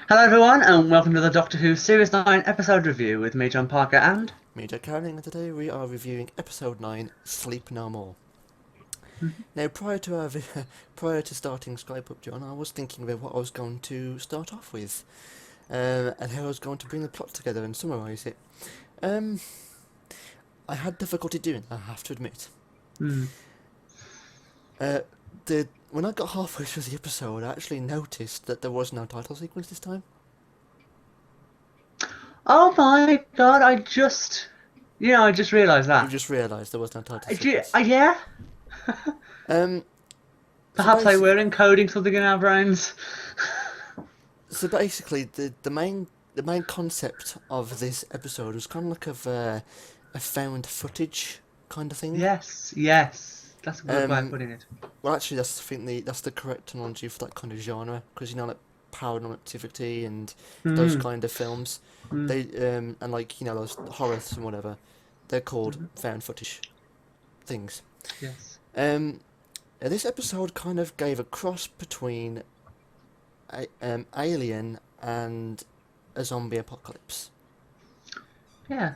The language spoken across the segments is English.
Hello everyone and welcome to the Doctor Who Series 9 episode review with me, John Parker, and... Me, COWLING, and today we are reviewing episode 9, Sleep No More. Mhm. Now, prior to starting Skype up, John, I was thinking about what I was going to start off with, and how I was going to bring the plot together and summarise it. Um, I had difficulty doing that, I have to admit. Mm. Uh, when I got halfway through the episode, I actually noticed that there was no title sequence this time. Oh my god, I just realised You that. just realised there was no title sequence. Yeah? Um, so Perhaps I were basic, encoding something in our brains. So basically, the main concept of this episode was kind of like a found footage kind of thing. Yes, that's a good way of Um, putting it. well, actually, that's the correct terminology for that kind of genre, because like Paranormal Activity and those Mm. kind of films, Mm. they and like those horrors and whatever, they're called Mhm. found footage things. Yes. Um, this episode kind of gave a cross between Alien and a zombie apocalypse. Yeah.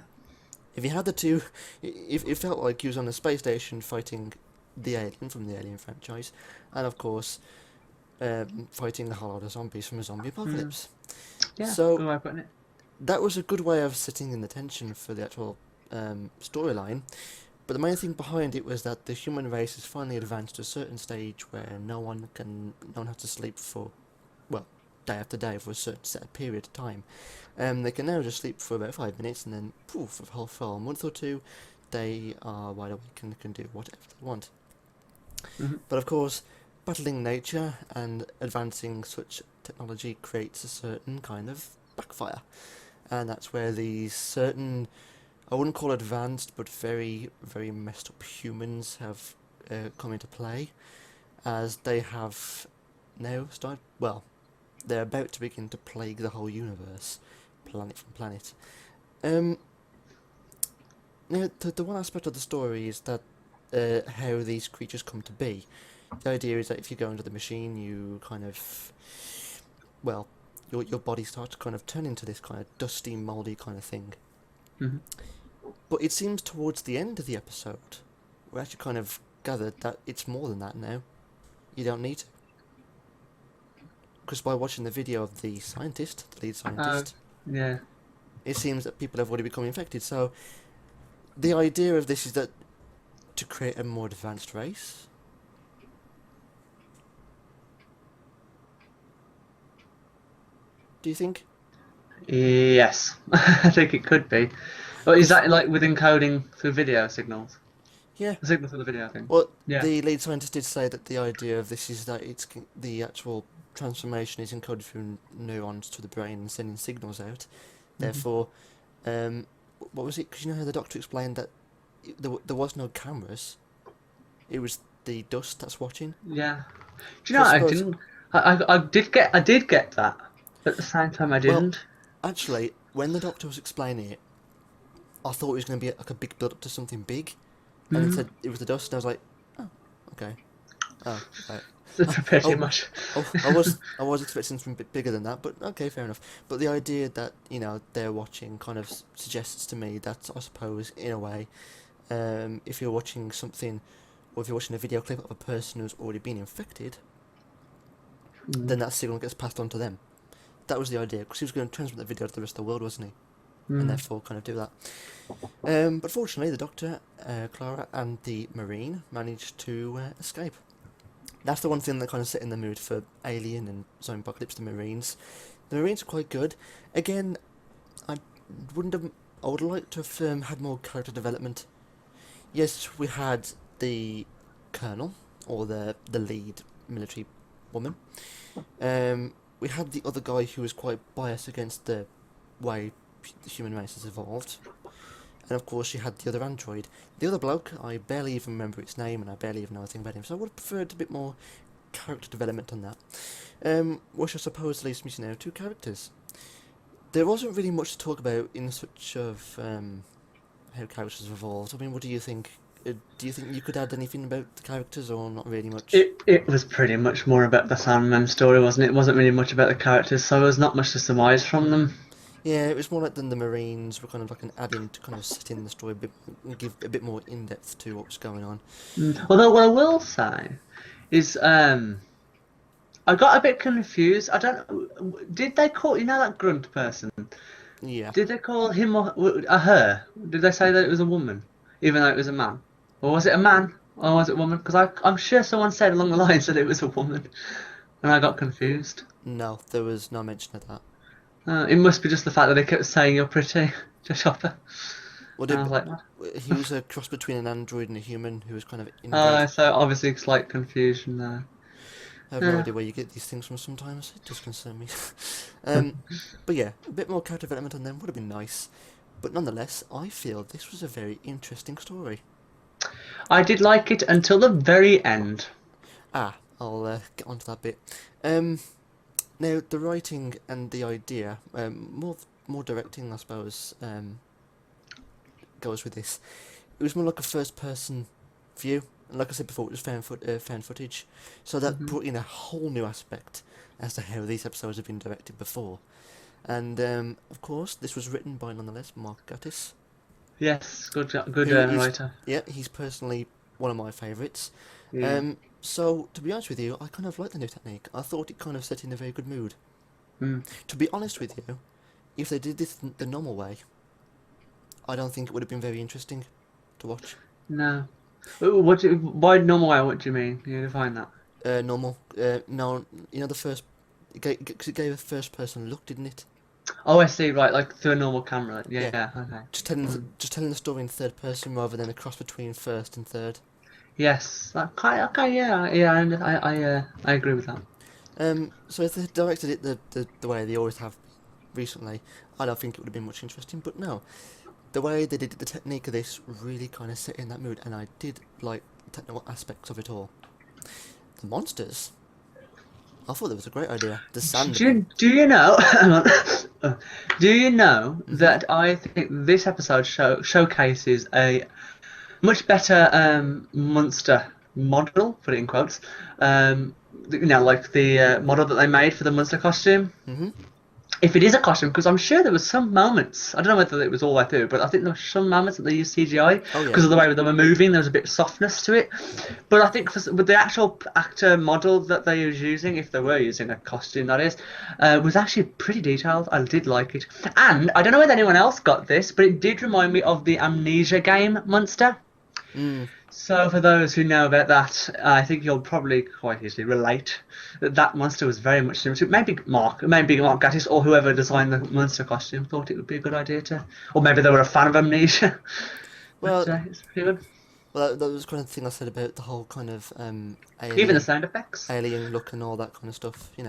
If you had the two, it felt like he was on a space station fighting the alien from the Alien franchise, and of course, fighting a whole lot of zombies from a zombie Mm. apocalypse. Yeah, So good way of putting it. that was a good way of setting in the tension for the actual storyline. But the main thing behind it was that the human race has finally advanced to a certain stage where no one has to sleep for, well, day after day for a certain set period of time. They can now just sleep for about 5 minutes, and then poof, for a month or two, they are wide awake and can do whatever they want. Mhm. But of course, battling nature and advancing such technology creates a certain kind of backfire, and that's where these certain, I wouldn't call advanced, but very, very messed up humans have come into play, as they have now started. Well, they're about to begin to plague the whole universe, planet from planet. Um, Now, the one aspect of the story is that how these creatures come to be. The idea is that if you go into the machine, you kind of, well, your body starts to kind of turn into this kind of dusty, mouldy kind of thing. Mhm. But it seems towards the end of the episode, we actually kind of gathered that it's more than that now. You don't need to. Because by watching the video of the scientist, the lead Oh, scientist, yeah. it seems that people have already become infected. So the idea of this is that to create a more advanced race. Do you think? Yes. I think it could be. But is Because that like with encoding through video signals? yeah, The signal for the video thing? well, Yeah. the lead scientist did say that the idea of this is that the actual transformation is encoded through neurons to the brain and sending signals out. Hmm. Therefore, um, what was it? Because you know how the doctor explained that there was no cameras. It was the dust that's watching. Yeah. Do you know So I what I suppose, didn't? I did get that, but at the same time I well, didn't. actually, when the doctor was explaining it, I thought it was going to be like a big build up to something big, and then Hmm. said it was the dust, and I was like, oh, okay, oh, right. It's a pretty Oh, much. I was expecting something a bit bigger than that, but okay, fair enough. But the idea that they're watching kind of suggests to me that I suppose in a way, if you're watching something, or if you're watching a video clip of a person who's already been infected, Mm. then that signal gets passed on to them. That was the idea, because he was going to transmit the video to the rest of the world, wasn't he? And Mm. therefore kind of do that. But fortunately, the Doctor, Clara, and the Marine managed to escape. That's the one thing that kind of set in the mood for Alien and Zombie Apocalypse, the Marines. The Marines are quite good. Again, I wouldn't have. I would like to have had more character development. Yes, we had the Colonel, or the lead military woman. We had the other guy who was quite biased against the way the human race has evolved. And of course, you had the other android. The other bloke, I barely even remember its name, and I barely even know anything about him, so I would have preferred a bit more character development on that. Which I suppose leaves me to now two characters. There wasn't really much to talk about in such of how characters have evolved. I mean, what do you think Do you think you could add anything about the characters, or not really much? It was pretty much more about the Sandman story, wasn't it? It wasn't really much about the characters, so there was not much to surmise from them. Yeah, it was more like than the Marines were kind of like an add-in to kind of set in the story, give a bit more in-depth to what was going on. Although what I will say is, I got a bit confused. I don't. Did they call that grunt person? Yeah. Did they call him or a her? Did they say that it was a woman, even though it was a man? Or was it a man? Or was it a woman? Because I'm sure someone said along the lines that it was a woman, and I got confused. No, there was no mention of that. It must be just the fact that they kept saying you're pretty to Chopper. Well, And I was like, what? he was a cross between an android and a human who was kind of inbred. So obviously slight confusion there. I have no Yeah. idea where you get these things from sometimes. It does concern me. But yeah, a bit more character development on them would have been nice. But nonetheless, I feel this was a very interesting story. I did like it until the very end. I'll get onto that bit. Um, Now, the writing and the idea, more directing, I suppose, goes with this. It was more like a first-person view, and like I said before, it was fan footage, so that Hmm. brought in a whole new aspect as to how these episodes have been directed before. And of course, this was written by nonetheless Mark Gatiss, Yes, good, good who is, writer. yeah, he's personally one of my favourites. Yeah. So to be honest with you, I kind of like the new technique. I thought it kind of set in a very good mood. Mm. To be honest with you, if they did this the normal way, I don't think it would have been very interesting to watch. No. By normal way, what do you mean? You define that. Normal. No, you know the first. Because it gave a first-person look, didn't it? Oh, I see. Right, like through a normal camera. Yeah, Yeah. yeah. Okay. Mm. Just telling the story in third person rather than a cross between first and third. Yes. Okay. Okay. Yeah. Yeah. I agree with that. So if they had directed it the way they always have recently, I don't think it would have been much interesting. But no, the way they did it, the technique of this really kind of set in that mood, and I did like the technical aspects of it all. The monsters, I thought that was a great idea. The Sandman. Do you know? Hang on. Do you know Mhm. that I think this episode showcases a much better monster model, put it in quotes. Like the model that they made for the monster costume. Mhm. If it is a costume, because I'm sure there was some moments. I don't know whether it was all the way through, but I think there were some moments that they used CGI Oh yeah. because of the way they were moving. There was a bit of softness to it. But I think with the actual actor model that they was using, if they were using a costume, that is, was actually pretty detailed. I did like it, and I don't know whether anyone else got this, but it did remind me of the Amnesia game monster. Mm. So, for those who know about that, I think you'll probably quite easily relate that that monster was very much similar to maybe Mark Gatiss or whoever designed the monster costume thought it would be a good idea to, or maybe they were a fan of Amnesia. But Well, it's pretty good. that was kind of the thing I said about the whole kind of Even the sound effects, alien look and all that kind of stuff, and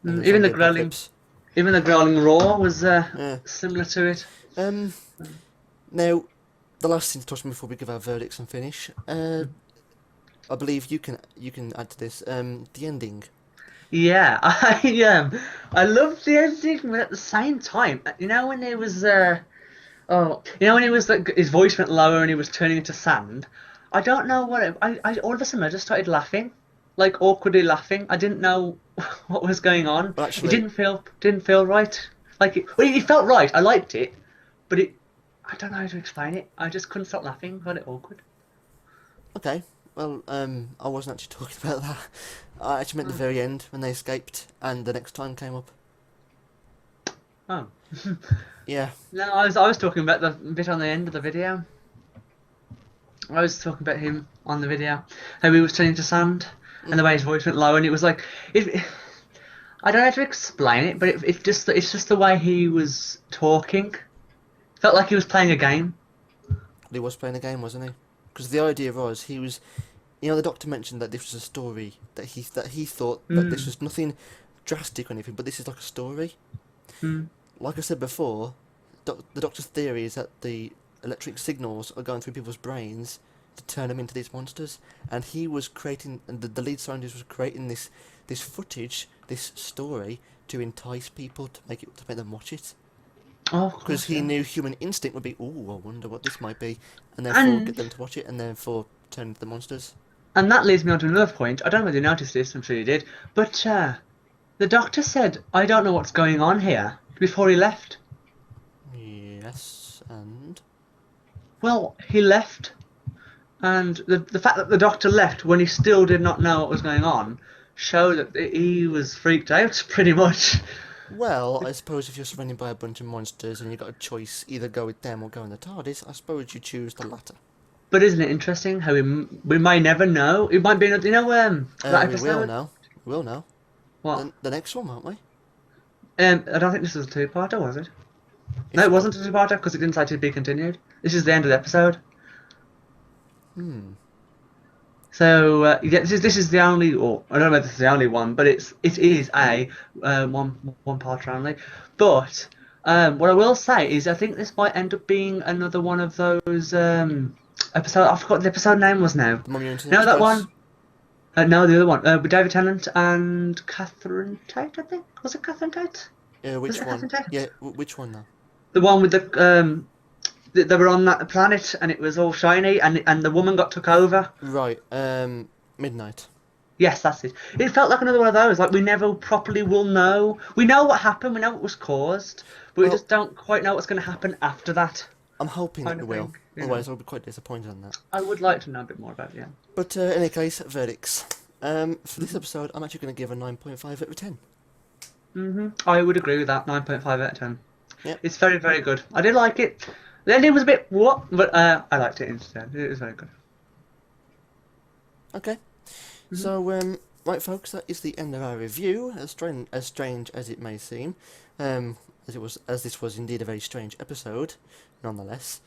the even the zombie growling, apocalypse. even the growling roar was Yeah. similar to it. Um. Now, the last thing to touch on before we give our verdicts and finish. I believe you can add to this. The ending. Yeah, I loved the ending, but at the same time, when it was when he was like his voice went lower and he was turning into sand. I don't know I all of a sudden I just started laughing, like awkwardly laughing. I didn't know what was going on. Well, It actually, didn't feel right. It felt right. I liked it, but I don't know how to explain it. I just couldn't stop laughing. Got it awkward. okay. Well, I wasn't actually talking about that. I actually meant the very end when they escaped and the next time came up. Oh Yeah. no, I was talking about the bit on the end of the video. I was talking about him on the video, how he was turning to sand, and the Mm. way his voice went low, and it was like it. I don't know how to explain it, but it's just the way he was talking. Felt like he was playing a game. He was playing a game, wasn't he? Because the idea was he was. The doctor mentioned that this was a story that he thought that this Mm, was nothing drastic or anything, but this is like a story. mm, Like I said before, the doctor's theory is that the electric signals are going through people's brains to turn them into these monsters, and he was creating, and the lead scientist was creating this footage, this story to entice people to make them watch it. Oh, of Because course, he yeah. knew human instinct would be, ooh, I wonder what this might be, and therefore get And them to watch it, and therefore turn into the monsters. and that leads me on to another point. I don't know whether you noticed this. I'm sure you did. But the doctor said, "I don't know what's going on here," before he left. Yes, and Well, he left, and the fact that the doctor left when he still did not know what was going on showed that he was freaked out, pretty much. well, I suppose if you're surrounded by a bunch of monsters and you've got a choice, either go with them or go in the TARDIS, I suppose you choose the latter. But isn't it interesting how we may never know? It might be another, that We will episode. now. We will now. What? The next one, won't we? I don't think this was a two-parter, was it? No, If it it, wasn't a two-parter because it didn't say to be continued. This is the end of the episode. hmm. So yeah, this is the only, or I don't know if this is the only one, but it is a one part only. But what I will say is I think this might end up being another one of those episode. I forgot what the episode name was now. The Mummy Internet No, that Express. one. No, the other one with David Tennant and Catherine Tate. I think was it Catherine Tate? Was Which it one? Catherine Tate? Yeah, which one now? The one with they were on that planet and it was all shiny and the woman got took over. Right, Midnight. Yes, that's it. It felt like another one of those. Like we never properly will know. We know what happened. We know what was caused, but we Well, just don't quite know what's going to happen after that. I'm hoping Kind it of will. thing, you know. Otherwise, I'll be quite disappointed on that. I would like to know a bit more about it. Yeah. But in any case, verdicts. For this episode, I'm actually going to give a 9.5 out of 10. I would agree with that. 9.5 out of 10. Yep. It's very, very good. I did like it. The ending was a bit what, but I liked it instead. It was very good. Okay. So, right, folks, that is the end of our review. As strange as it may seem, as this was indeed a very strange episode, nonetheless.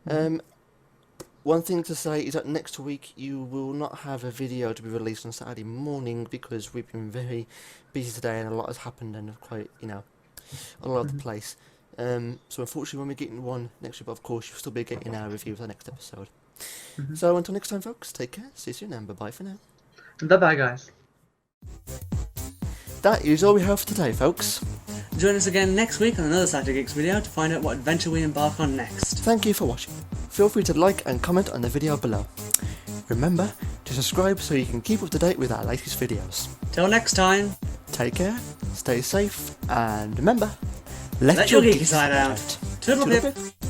One thing to say is that next week you will not have a video to be released on Saturday morning because we've been very busy today and a lot has happened and quite, all over the place. So unfortunately when we're getting one next week, but of course you'll still be getting our review of the next episode. So until next time, folks, take care, see you soon, and bye-bye for now. Bye bye, guys. That is all we have for today, folks. Join us again next week on another Saturday Geeks video to find out what adventure we embark on next. Thank you for watching. Feel free to like and comment on the video below. Remember to subscribe so you can keep up to date with our latest videos. Till next time, Take care, stay safe, and remember, let your geeky side out. Toodle Toodle pip. pip.